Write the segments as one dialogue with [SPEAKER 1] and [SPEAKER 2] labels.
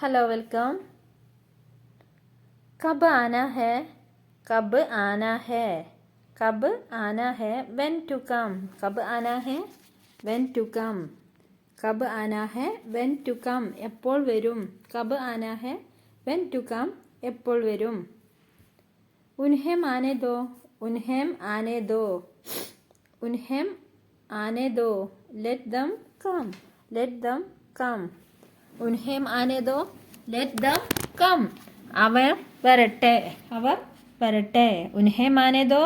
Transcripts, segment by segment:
[SPEAKER 1] Hello welcome. कब आना है? कब आना है? कब आना है? When to come? कब आना है? When to come? कब आना है? When to come? എപ്പോൾ വരും? कब आना है? When to come? എപ്പോൾ വരും? उन्हें आने दो। उन्हें आने दो। उन्हें आने दो। Let them come. Let them come. ഉൻഹേം ആനെ ദോ ലെറ്റ് ദം കം. അവർ വരട്ടെ. അവർ വരട്ടെ. ഉൻഹേം ആനെ ദോ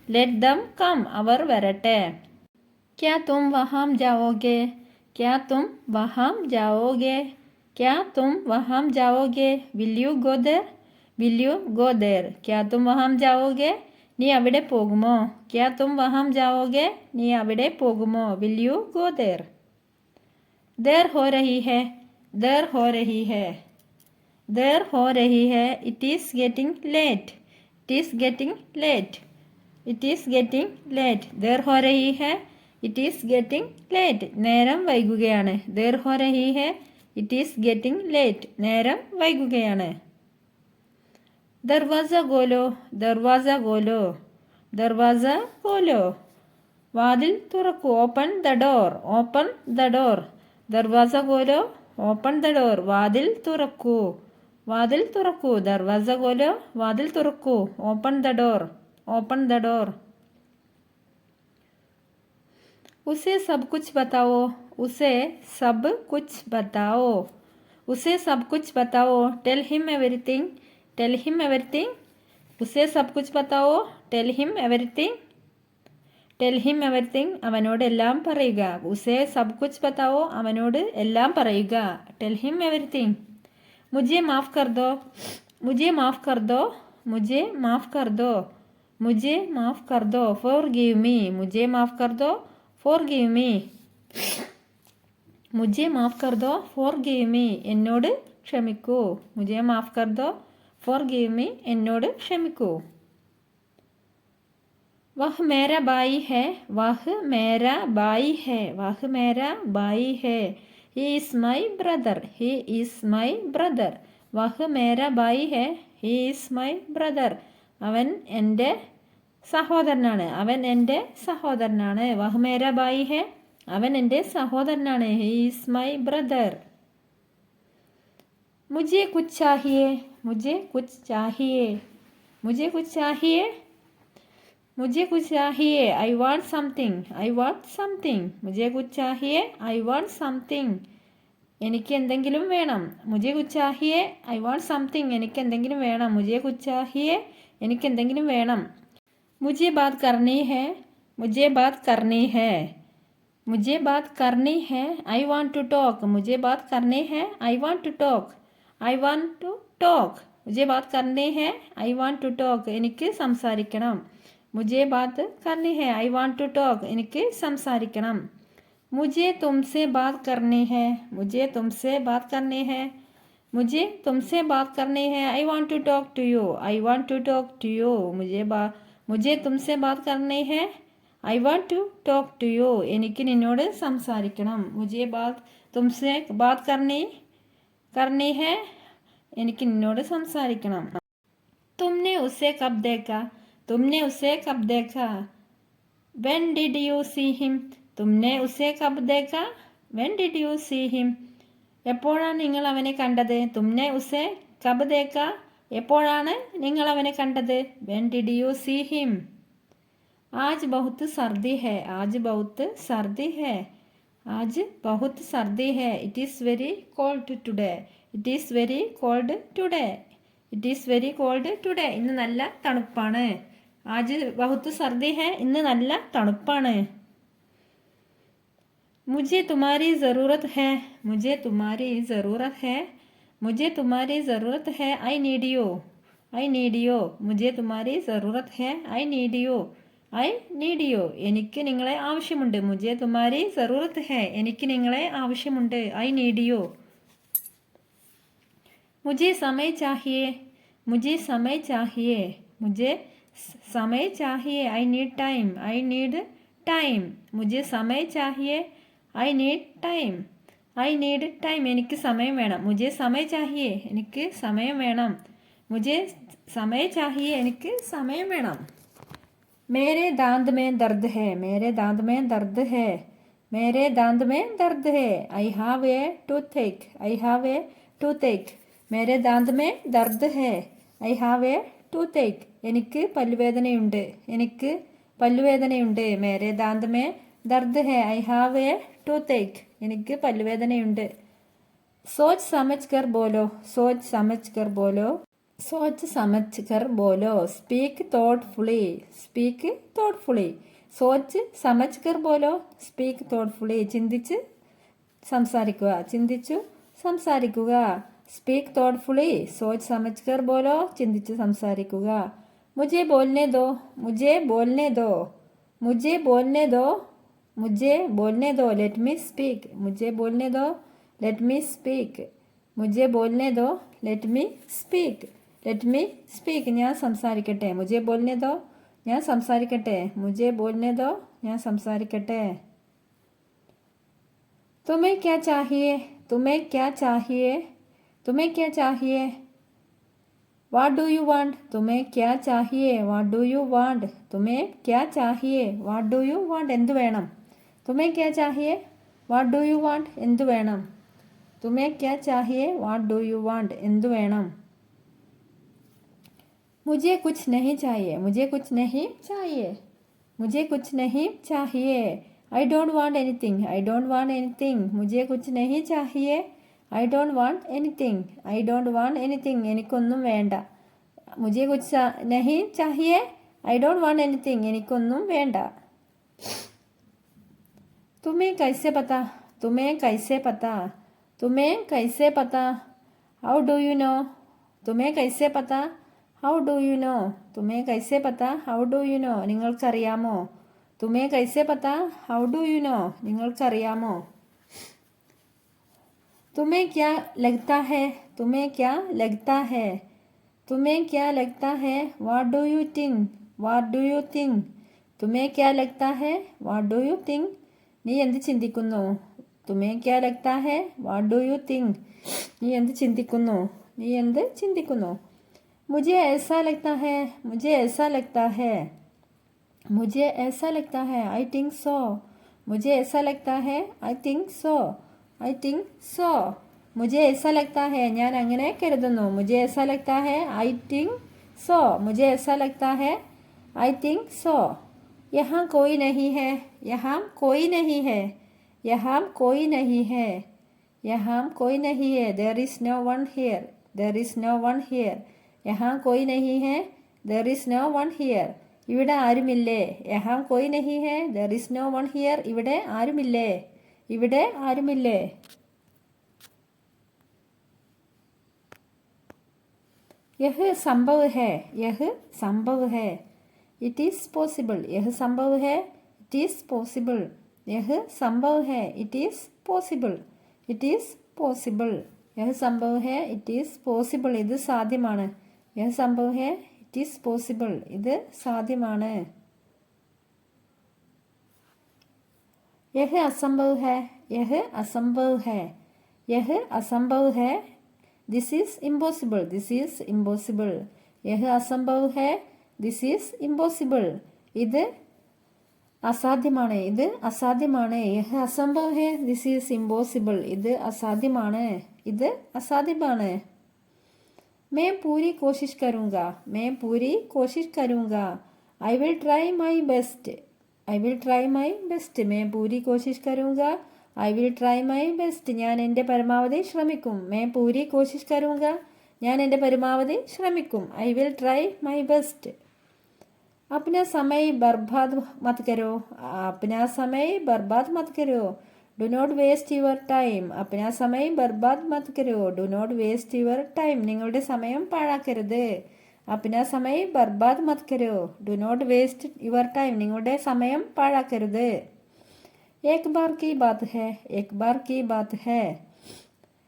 [SPEAKER 1] ലെറ്റ് ദം കം. അവർ വരട്ടെ. ക്യാ തും വഹാം ജാവോഗെ? ക്യാ തും വഹാം ജാവോഗെ? ക്യാ തും വഹാം ജാവോഗെ? Will you go there? Will you go there? ക്യാ തും വഹാം ജാവോഗെ? നീ അവിടെ പോകുമോ? ക്യാ തും വഹാം ജാവോഗെ? നീ അവിടെ പോകുമോ? Will you go there? देर हो रही है. देर हो रही है. देर हो रही है. It is getting late. It is getting late. It is getting late. देर हो रही है. It is getting late. നേരം വൈകുകയാണ്. देर हो रही है. It is getting late. നേരം വൈകുകയാണ്. ദർവാസ ഗോലോ. ദർവാസ ഗോലോ. ദർവാസ ഗോലോ. വാതിൽ തുറക്കൂ. Open the door. Open the door. Darwaza ഗോലോ. Open the door. വാതിൽ തുറക്കൂ. വാതിൽ തുറക്കൂ. ദർവാസ ഗോലോ. വാതിൽ തുറക്കൂ. Open the door. Open the door. ഉസേ സബ് കുച്ച് ബതാവോ. ഉസേ സബ് കുച്ച് ബതാവോ. ഉസേ സബ് കുച്ച് ബതാവോ. Tell him everything. Tell him everything. ഉസേ സബ് കുച്ച് ബതാവോ. Tell him everything. Tell him everything. അവനോട് എല്ലാം പറയുക. ഉസേ സബ് കുച്ച് ബതാവോ. അവനോട് എല്ലാം പറയുക. Tell him everything. മുझे മാഫ് കർ ദോ. മുझे മാഫ് കർ ദോ. മുझे മാഫ് കർ ദോ. മുझे മാഫ് കർ ദോ. Forgive me. മുझे മാഫ് കർ ദോ. Forgive me. മുझे മാഫ് കർ ദോ. Forgive me. എന്നോട് ക്ഷമിക്കൂ. മുझे മാഫ് കർ ദോ. Forgive me. എന്നോട് ക്ഷമിക്കൂ. वह मेरा भाई है. वह मेरा भाई है. वह मेरा भाई है. He is my brother. He is my brother. वह मेरा भाई है. He is my brother. അവൻ എൻ്റെ സഹോദരനാണ്. അവൻ എൻ്റെ സഹോദരനാണ്. വഹ് മേര ബായി ഹെ. അവൻ എൻ്റെ സഹോദരനാണ്. He is my brother. मुझे कुछ चाहिए. मुझे कुछ चाहिए. मुझे कुछ चाहिए. मुझे कुछ चाहिए. I want something. I want something. मुझे कुछ चाहिए. I want something. എനിക്ക് എന്തെങ്കിലും വേണം. മുझे कुछ चाहिए. I want something. എനിക്ക് എന്തെങ്കിലും വേണം. मुझे कुछ चाहिए. എനിക്ക് എന്തെങ്കിലും വേണം. मुझे बात करनी है. मुझे बात करनी है. मुझे बात करनी है. I want to talk. मुझे बात करनी है. I want to talk. I want to talk. मुझे बात करनी है. I want to talk. എനിക്ക് സംസാരിക്കണം. मुझे बात करनी है. I want to talk. എനിക്ക് സംസാരിക്കണം. मुझे तुमसे बात करनी है. मुझे तुमसे बात करनी है. मुझे तुमसे बात करनी है. I want to talk to you. I want to talk to you. मुझे तुमसे बात करनी है. I want to talk to you. എനിക്ക് നിന്നോട് സംസാരിക്കണം. मुझे बात तुमसे बात करनी है. എനിക്ക് നിന്നോട് സംസാരിക്കണം. तुमने उसे कब देखा. तुमने उसे कब देखा. When did you see him. तुमने उसे कब देखा. When did you see him. എപ്പോഴാണ് നിങ്ങൾ അവനെ കണ്ടത്. തുമ്നെ ഉസെ കബ് ദേക്ക. എപ്പോഴാണ് നിങ്ങൾ അവനെ കണ്ടത്. When did you see him. आज बहुत सर्दी है. आज बहुत सर्दी है. आज बहुत सर्दी है. It is very cold today. It is very cold today. It is very cold today. ഇന്ന് നല്ല തണുപ്പാണ്. ആജ് ബഹുത്ത് സർദി ഹെ. ഇന്ന് നല്ല തണുപ്പാണ്. മുझे तुम्हारी ज़रूरत है. मुझे तुम्हारी ज़रूरत है. मुझे तुम्हारी ज़रूरत है. I need you. I need you. मुझे तुम्हारी ज़रूरत है. I need you. I need you. എനിക്ക് നിങ്ങളെ ആവശ്യമുണ്ട്. मुझे तुम्हारी ज़रूरत है. എനിക്ക് നിങ്ങളെ ആവശ്യമുണ്ട്. I need you. मुझे समय चाहिए. मुझे समय चाहिए. मुझे समय चाहिए. I need time. I need time. मुझे समय चाहिए. I need time. I need time, എനിക്ക് സമയം വേണം. മുझे समय चाहिए, എനിക്ക് സമയം വേണം. മുझे समय चाहिए, എനിക്ക് സമയം വേണം. मेरे दांत में दर्द है, मेरे दांत में दर्द है, मेरे दांत में दर्द है. I have a toothache, I have a toothache. मेरे दांत में दर्द है, I have a toothache. എനിക്ക് പല്ലുവേദനയുണ്ട്, എനിക്ക് പല്ലുവേദനയുണ്ട്. മേരെ ദാന്ത് മേ ദർദ് ഹെ, I have a toothache. എനിക്ക് പല്ലുവേദനയുണ്ട്. സോച്ച് സമജ് കർ ബോലോ, സോച്ച് സമജ് കർ ബോലോ, സോച്ച് സമജ് കർ ബോലോ. Speak തോട്ട്ഫുള്ളി, speak തോട്ട്ഫുള്ളി. സോച്ച് സമജ് കർ ബോലോ, സ്പീക്ക് തോട്ട്ഫുള്ളി. ചിന്തിച്ച് സംസാരിക്കുക, ചിന്തിച്ചു സംസാരിക്കുക. സ്പീക്ക് തോട്ട്ഫുള്ളി, സോച്ച് സമജ് കർ ബോലോ, ചിന്തിച്ച് സംസാരിക്കുക. മുझे बोलने दो, मुझे बोलने दो, मुझे बोलने दो, मुझे बोलने दो. लेट मी स्पीक, मुझे बोलने दो, लेट मी स्पीक, मुझे बोलने दो, let me speak, let me speak. ഞാൻ സംസാരിക്കട്ടെ. മുझे बोलने दो, ഞാൻ സംസാരിക്കട്ടെ. मुझे बोलने दो, ഞാൻ സംസാരിക്കട്ടെ. तुम्हें क्या चाहिए, तुम्हें क्या चाहिए, तुम्हें क्या चाहिए. What do you want, तुम्हें क्या चाहिए. What do you want, तुम्हें क्या चाहिए. What do you want, എന്ത് വേണം. तुम्हें क्या चाहिए, What do you want, എന്ത് വേണം. तुम्हें क्या चाहिए, What do you want, എന്ത് വേണം. मुझे कुछ नहीं चाहिए, मुझे कुछ नहीं चाहिए, मुझे कुछ नहीं चाहिए. I don't want anything, I don't want anything. मुझे कुछ नहीं चाहिए, I don't want anything, I don't want anything. എനിക്കൊന്നും വേണ്ട. मुझे कुछ नहीं चाहिए, I don't want anything. എനിക്കൊന്നും വേണ്ട. तुम्हें कैसे पता, तुम्हें कैसे पता, तुम्हें कैसे पता. How do you know, तुम्हें कैसे पता. How do you know, तुम्हें कैसे पता. How do you know, നിങ്ങൾക്കറിയാമോ. तुम्हें कैसे पता, How do you know, നിങ്ങൾക്കറിയാമോ. तुम्हें क्या लगता है, तुम्हें क्या लगता है, तुम्हें क्या लगता है. What do you think, What do you think. तुम्हें क्या लगता है, What do you think. നീ എന്ത് ചിന്തിക്കുന്നു. तुम्हें क्या लगता है, What do you think. നീ എന്ത് ചിന്തിക്കുന്നു, നീ എന്ത് ചിന്തിക്കുന്നു. मुझे ऐसा लगता है, मुझे ऐसा लगता है, मुझे ऐसा लगता है. I think so, मुझे ऐसा लगता है. I think so, I think so. मुझे ऐसा लगता है, ഞാൻ അങ്ങനെ കരുതുന്നു. मुझे ऐसा लगता है, I think so, मुझे ऐसा लगता है. I think so. यहाँ कोई नहीं है, यहाँ कोई नहीं है, यहाँ कोई नहीं है, यहाँ कोई नहीं है. There is no one here, there is no one here. यहाँ कोई नहीं है, there is no one here. ഇവിടെ ആരുമില്ലേ. यहाँ कोई नहीं है, there is no one here. ഇവിടെ ആരുമില്ലേ, ഇവിടെ ആരുമില്ലേ. यह संभव है, यह संभव है. इट इज़ पॉसिबल, यह संभव है. इट इज़ पॉसिबल, यह संभव है. It is possible, it is possible. यह संभव है, इट इज़ पॉसिबल. ഇത് സാധ്യമാണ്. यह संभव है, इट इज़ पॉसिबल. ഇത് സാധ്യമാണ്. यह असंभव है, यह असंभव है, यह असंभव है. This is impossible, this is impossible. यह असंभव है, ദിസ് ഈസ് ഇമ്പോസിബിൾ. ഇത് അസാധ്യമാണ്, ഇത് അസാധ്യമാണ്. യഹ് അസംഭവ് ഹെ, ദിസ് ഈസ് ഇമ്പോസിബിൾ. ഇത് അസാധ്യമാണ്, ഇത് അസാധ്യമാണ്. मैं पूरी कोशिश करूँगा, मैं पूरी कोशिश करूँगा. I will try my best, I will try my best. मैं पूरी कोशिश करूँगा, I will try my best. ഞാൻ എൻ്റെ പരമാവധി ശ്രമിക്കും. मैं पूरी कोशिश करूँगा, ഞാൻ എൻ്റെ പരമാവധി ശ്രമിക്കും. I will try my best. अपना समय बर्बाद मत करो, अपना समय बर्बाद मत करो. Do not waste your time. अपना समय बर्बाद मत करो, do not waste your time. നിങ്ങളുടെ സമയം പാഴാക്കരുത്. अपना समय बर्बाद मत करो, do not waste your time. നിങ്ങളുടെ സമയം പാഴാക്കരുത്. एक बार की बात है, एक बार की बात है,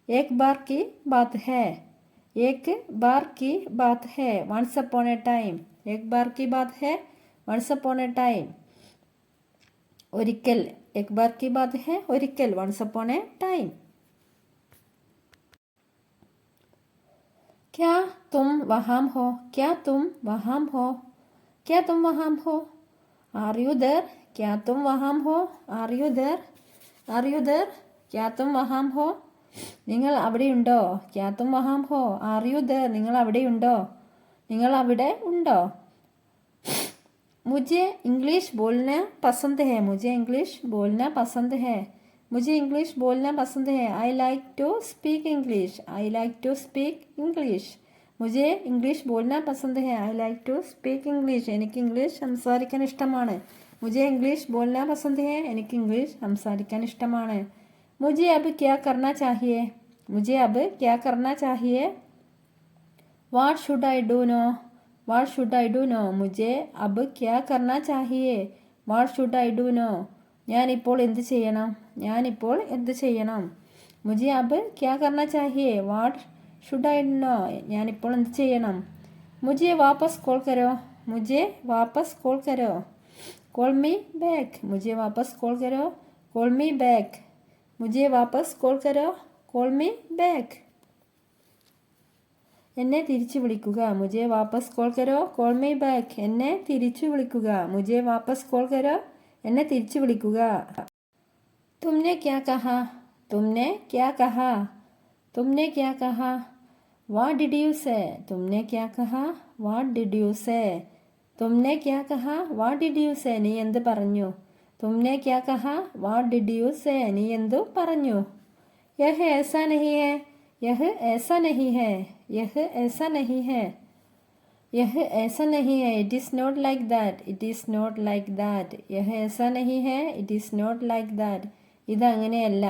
[SPEAKER 1] एक बार की बात है, एक बार की बात है. Once upon a time. एक बार की बात है, वंस अपॉन ए टाइम. ഒരിക്കൽ. एक बार की बात है, ഒരിക്കൽ. Once upon a time. क्या तुम वहाँ हो? क्या तुम वहाँ हो? क्या तुम वहाँ हो? Are you there? क्या तुम वहाँ हो? Are you there? Are you there? क्या तुम वहाँ हो? നിങ്ങൾ അവിടെയുണ്ടോ? क्या तुम वहाँ हो? Are you there? നിങ്ങൾ അവിടെയുണ്ടോ? നിങ്ങൾ അവിടെ ഉണ്ടോ? मुझे इंग्लिश बोलना पसंद है. मुझे इंग्लिश बोलना पसंद है. मुझे इंग्लिश बोलना पसंद है. I like to speak English. I like to speak English. മുझे ഇംഗ്ലീഷ് ബോൾന പസന്ത് ഹെ. I like to speak English. എനിക്ക് ഇംഗ്ലീഷ് സംസാരിക്കാൻ ഇഷ്ടമാണ്. മുझे ഇംഗ്ലീഷ് ബോൾന പസന്ത് ഹെ. എനിക്ക് ഇംഗ്ലീഷ് സംസാരിക്കാൻ ഇഷ്ടമാണ്. മുझे अब क्या करना चाहिए? मुझे अब क्या करना चाहिए? What should I do now? What should I do now? मुझे अब क्या करना चाहिए? What should I do now? ഞാനിപ്പോൾ എന്ത് ചെയ്യണം? ഞാനിപ്പോൾ എന്ത് ചെയ്യണം? मुझे अब क्या करना चाहिए? What should I do now? ഞാനിപ്പോൾ എന്ത് ചെയ്യണം? मुझे वापस कॉल करो. मुझे वापस कॉल करो. Call me back. मुझे वापस कॉल करो. Call me back. मुझे वापस कॉल करो. Call me back. എന്നെ തിരിച്ചു വിളിക്കുക. മുझे वापस कॉल करो. Call me back. എന്നെ തിരിച്ചു വിളിക്കുക. मुझे वापस कॉल करो. എന്നെ തിരിച്ചു വിളിക്കുക. तुमने क्या कहा? तुमने क्या कहा? तुमने क्या कहा? What did you say? तुमने क्या कहा? What did you say? तुमने क्या कहा? What did you say? നീ എന്ത് പറഞ്ഞു? तुमने क्या कहा? What did you say? നീ എന്തു പറഞ്ഞു? यह ऐसा नहीं है. यह ऐसा नहीं है. यह ऐसा नहीं है. यह ऐसा नहीं है. It is not like that. It is not like that. यह ऐसा नहीं है. It is not like that. ഇത് അങ്ങനെയല്ല.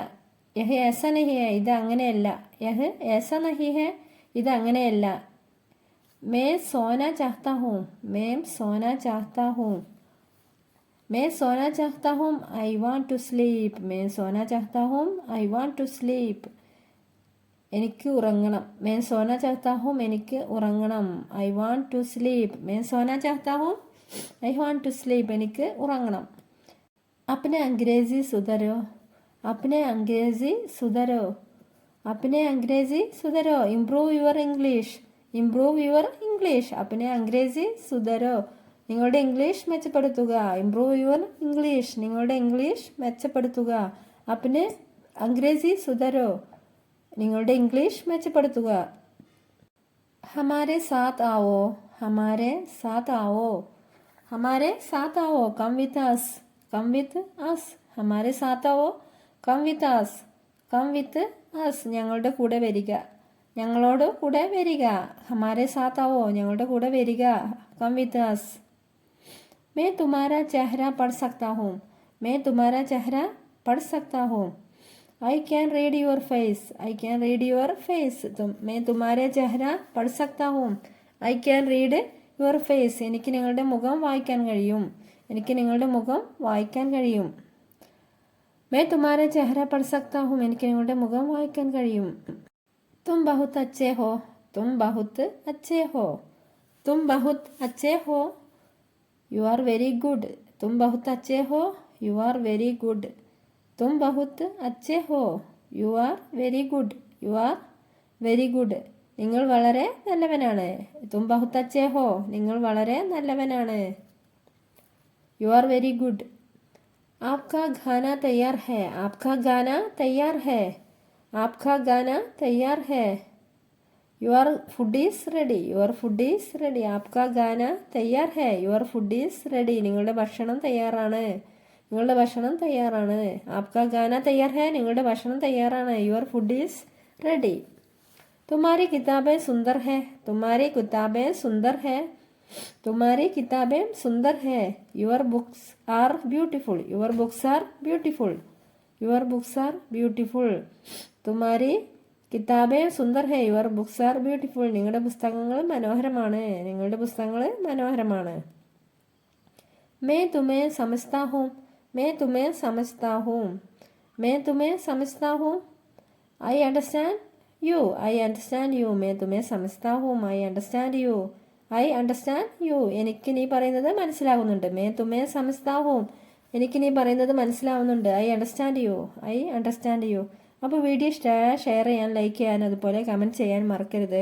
[SPEAKER 1] यह ऐसा नहीं है. ഇത് അങ്ങനെയല്ല. यह ऐसा नहीं है. ഇത് അങ്ങനെയല്ല. मैं सोना चाहता हूँ. मैं सोना चाहता हूँ. मैं सोना चाहता हूँ. I want to sleep. मैं सोना चाहता हूँ. I want to sleep. എനിക്ക് ഉറങ്ങണം. मैं सोना चाहता हूँ. എനിക്ക് ഉറങ്ങണം. I want to sleep. मैं सोना चाहता हूँ. I want to sleep. എനിക്ക് ഉറങ്ങണം. अपने अंग्रेजी सुधरो. अपने अंग्रेजी सुधरो. अपने अंग्रेजी सुधरो. Improve your English. Improve your English. अपने अंग्रेजी सुधरो. നിങ്ങളുടെ ഇംഗ്ലീഷ് മെച്ചപ്പെടുത്തുക. Improve your English. നിങ്ങളുടെ ഇംഗ്ലീഷ് മെച്ചപ്പെടുത്തുക. अपने अंग्रेजी सुधरो. നിങ്ങളുടെ ഇംഗ്ലീഷ് മെച്ചപ്പെടുത്തുക. हमारे साथ आओ. हमारे साथ आओ. हमारे साथ आओ. Come with us. Come with us. हमारे साथ आओ. Come with us. Come with us. ഞങ്ങളുടെ കൂടെ വരിക. ഞങ്ങളോട് കൂടെ വരിക. हमारे साथ आओ. ഞങ്ങളുടെ കൂടെ വരിക. Come with us. मैं तुम्हारा चेहरा पढ़ सकता हूँ. मैं तुम्हारा चेहरा पढ़ सकता हूँ. I can read your face. I can read your face. मैं तुम्हारे चेहरा पढ़ सकता हूँ. I can read your face. എനിക്ക് നിങ്ങളുടെ മുഖം വായിക്കാൻ കഴിയും. എനിക്ക് നിങ്ങളുടെ മുഖം വായിക്കാൻ കഴിയും. मैं तुम्हारे चेहरा पढ़ सकता हूँ. എനിക്ക് നിങ്ങളുടെ മുഖം വായിക്കാൻ കഴിയും. तुम बहुत अच्छे हो. तुम बहुत अच्छे हो. तुम बहुत अच्छे हो. You are very good. तुम बहुत अच्छे हो. You are very good. तुम बहुत अच्छे हो. You are very good. You are very good. നിങ്ങൾ വളരെ നല്ലവനാണ്. तुम बहुत अच्छे हो. നിങ്ങൾ വളരെ നല്ലവനാണ്. You are very good. आपका गाना तैयार है. आपका गाना तैयार है. आपका गाना तैयार है. Your food is ready. Your food is ready. आपका गाना तैयार है. Your food is ready. നിങ്ങളുടെ ഭക്ഷണം തയ്യാറാണ്. നിങ്ങളുടെ ഭക്ഷണം തയ്യാറാണ്. आपका गाना तैयार है. നിങ്ങളുടെ ഭക്ഷണം തയ്യാറാണ്. Your food is ready. तुम्हारी किताबें सुंदर है. तुम्हारी किताबें सुंदर है. तुम्हारी किताबें सुंदर है. Your books are beautiful. Your books are beautiful. Your books are beautiful. तुम्हारी കിതാബേം സുന്ദർ ഹേ. Your books are beautiful. നിങ്ങളുടെ പുസ്തകങ്ങൾ മനോഹരമാണ്. നിങ്ങളുടെ പുസ്തകങ്ങൾ മനോഹരമാണ്. मैं तुम्हें समझता हूँ. मैं तुम्हें समझता हूँ. मैं तुम्हें समझता हूँ. I understand you. I understand you. मैं तुम्हें समझता हूँ. I understand you. I understand you. എനിക്ക് നീ പറയുന്നത് മനസ്സിലാകുന്നുണ്ട്. मैं तुम्हें समझता हूँ. എനിക്ക് നീ പറയുന്നത് മനസ്സിലാവുന്നുണ്ട്. I understand you. I understand you. അപ്പോൾ വീഡിയോ ഇഷ്ടമായ ഷെയർ ചെയ്യാൻ, ലൈക്ക് ചെയ്യാൻ, അതുപോലെ കമൻറ്റ് ചെയ്യാൻ മറക്കരുത്.